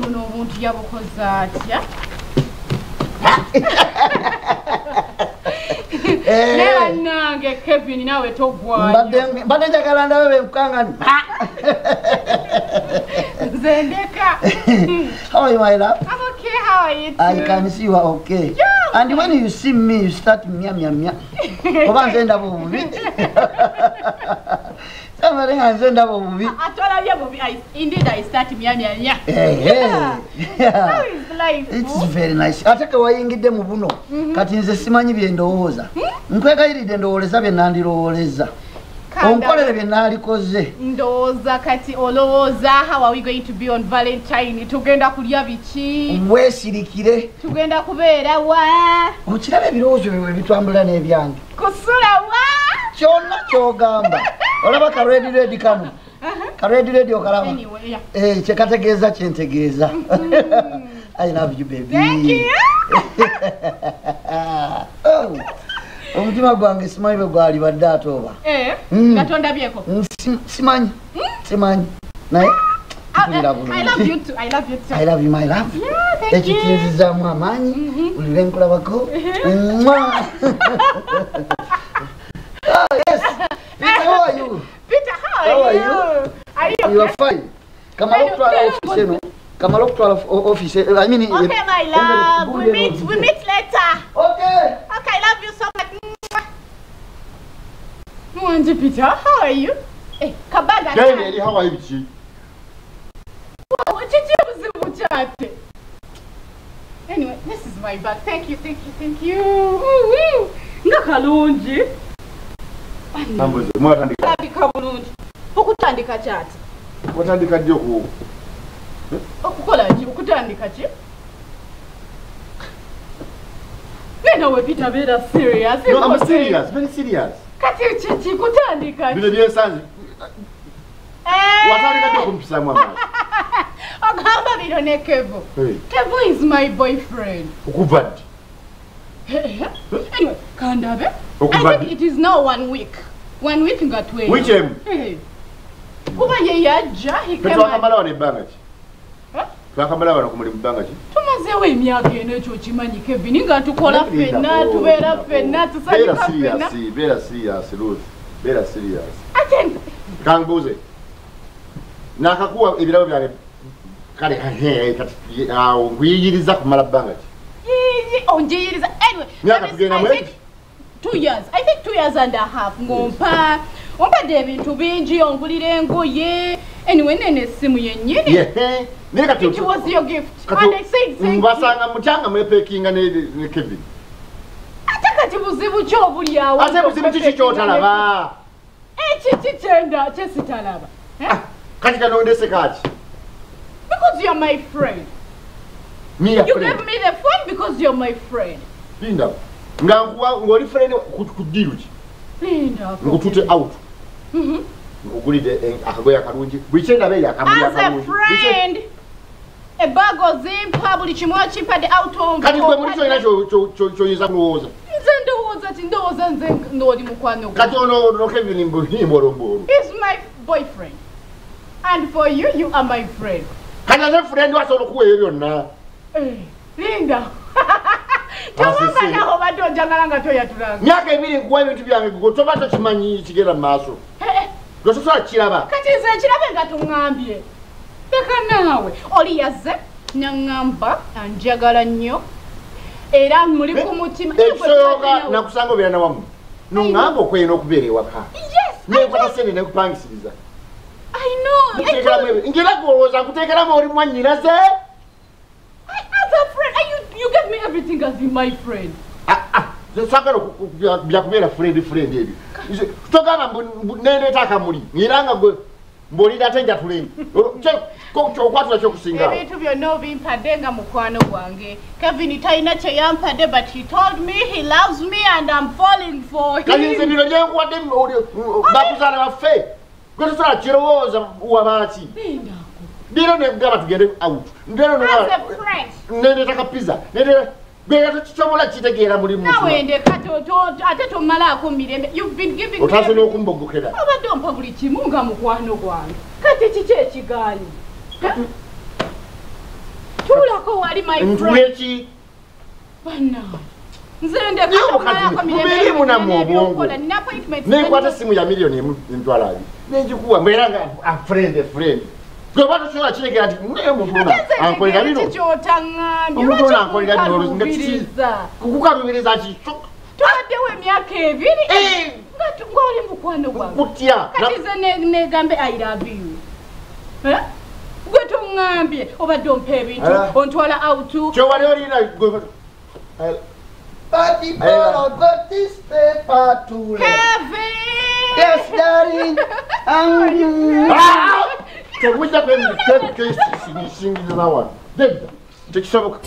buno omuntu yabukoza atya Nera nange Kevin nawe togwayo mbadde njagala ndabe bekukangani Zendeka How are you, my love? I'm okay, how are you too? I can see you are okay. Yeah. And when you see me, you start mia. Oba nzenda bubi. Somebody nzenda bubi. Atola bya bubi. Indeed, I start mia. Yeah. How is life? It's very nice. Ataka wayingidde mu buno. Kati nze simanyi bye ndowooza. Nkwegayiride ndowooleza bye nandirowooleza. Onkolere bye nalikoze. Ndowooza kati olowooza how are we going to be on Valentine? Tugenda kulya biki? Weesirikire. Tugenda kubeera wa? Okiraba ebirowoozo bye bitwambula n'ebyange. Kusula wa? Kyonna ky'ogamba. Olaba ka red kano. Ka red okalaba. Anyway, yeah. Kyekategeeza kyentegeeza. I love you, baby. Thank you. Oh. Omutima gwange simanyi bwe gwali badde atooba. Gatonda byeko. Simanyi. Naye I love you too. I love you too. I love you, my love. Yeah, thank you. Ekitinzizaamu amaanyi. Buli lwe nkulabako. Oh, yes. Peter, how are you? Peter, how are you? Are you okay? You are fine. Kamala kutwala office eno. Kamala kutwala office. I mean, okay, my love. We meet later. Okay. Okay, I love you so much. Mwanje Peter, how are you? Eh, kabaga. Gani, how are you? Wow, chichi chat. Anyway, this is my bag. Thank you. Ngakalungi. Ambuze, mwatandika. Tandika bulungi. Okutandika chat. Watandika ddyo ku. Okukola ki? Okutandika ki? Nena we Peter beera serious. No, I'm serious, very serious. Kati chichi kutandika. Bino byesanze. Watandika ddyo kumpisamu amaaso. Ogamba bino ne Kevo. Kevo is my boyfriend. Okuvadde. Anyway, kandabe. Okuvadde. I think it is now 1 week. 1 week ngatwe. Which em? Kuba ye yajja Twakamala wano ebbanga ki? Twakamala wano kumuli bbanga ki? Tumazeewo emyaka eno ekyo kimanyi Kevin nga tukola ffenna tubeera ffenna tusanyuka ffenna. Beera serious, Ruth. Beera serious. Ate Kanguze. Nakakuwa ebirabo byange kale kati awo nkuyigiriza kumala bbanga ki? Onjiyiriza. Anyway, myaka tugenda mwezi? 2 years. I think 2 years and a half. Ngompa ebintu bingi ongulira engoye. Anyway, nene simu yennyini. Yeah. It was your gift. And I said thank you. Mbasanga mukyanga mwepekinga ne Kevin. Ate kati buzibu ki obuli awo? Ate buzibu kiki ky'otalaba? Ekiki kyenda kyesitalaba. Kati kanondese kaki? Because you're my friend. Me You gave me the phone because you're my friend. Linda. Ngoli friend ku deal ki? Linda. Ngutute out. Ngugulide akagoya kalungi. Bichenda be yakamuli akalungi. As a friend. A bag of zimpa buli kimu kimpadde out on. Kati gwe muri choyiza kulowooza. Nze ndowooza nze n'oli mukwano gwe. Kati ono Kevin mboromboro. He's my boyfriend. And for you, you are my friend. Kati ate friend wasobola okuweeyo byonna. Linda. Tawamba naho badde ojagala nga toyatulanga. Myaka ebiri nkuwa ebintu byange gwe toba tokimanyi kigenda mu maaso. Gwe tosobola kiraba. Kati nze nkirabe nga tuŋŋambye. Leka naawe oli yazze n'aŋŋamba anjagala nnyo era muli ku mutima. Ekisoboka nakusanga obeera nawamu. N'oŋŋamba okweyina okubeera ewaka. Neekwata ssente nekupangisiriza. I know. Ngera gwolowooza nkuteekeramu oli mwannyinaze. As a friend, you gave me everything as my friend. Sakala byakubeera friend ebyo. Togamba nendeeta akamuli era nga gwe mbolira ate njatule. Kyokwatula kyokusinga. Ebintu byonna obimpadde nga mukwano gwange. Kevin talina kye yampadde but he told me he loves me and I'm falling for him. Kati nze bino byenkuwadde bakuzaana baffe. Gwe tosobola kirowooza wabaaki. Bino negamba tugende out. Nendeeta kapiza. Gwe tokisobola kitegeera mulimu. Nawe ndeka ate tomalaako mirembe. You've been giving me. Otaze n'okumbogokera. Obadde ompa buli kimu nga mukwano gwange. Kati kiki ekigaali? Tuulako wali my friend. Ntuleki. Bana. Nze ndeka mukazi mubiri namwe obwongo. Nenkwata essimu ya milioni emitwalo abiri. Nenjikuwa mbera nga a friend. Gwe batosobola kiregera nti naye mutuna ankolera bino. Omuntu ono ankolera bino nga kikiriza. Kukukalubiriza ki? Tuwaddewo emyaka ebiri. Ng'oli mukwano gwange. Kutya. Kati nze negambe I love you. Gwe tongambye obadde ompa ebintu ontwala out. Kyowali olina Party for got this paper to Kevin! Yes, darling. Tewujja kwesingiza nawa. Debda. Tekisoboka.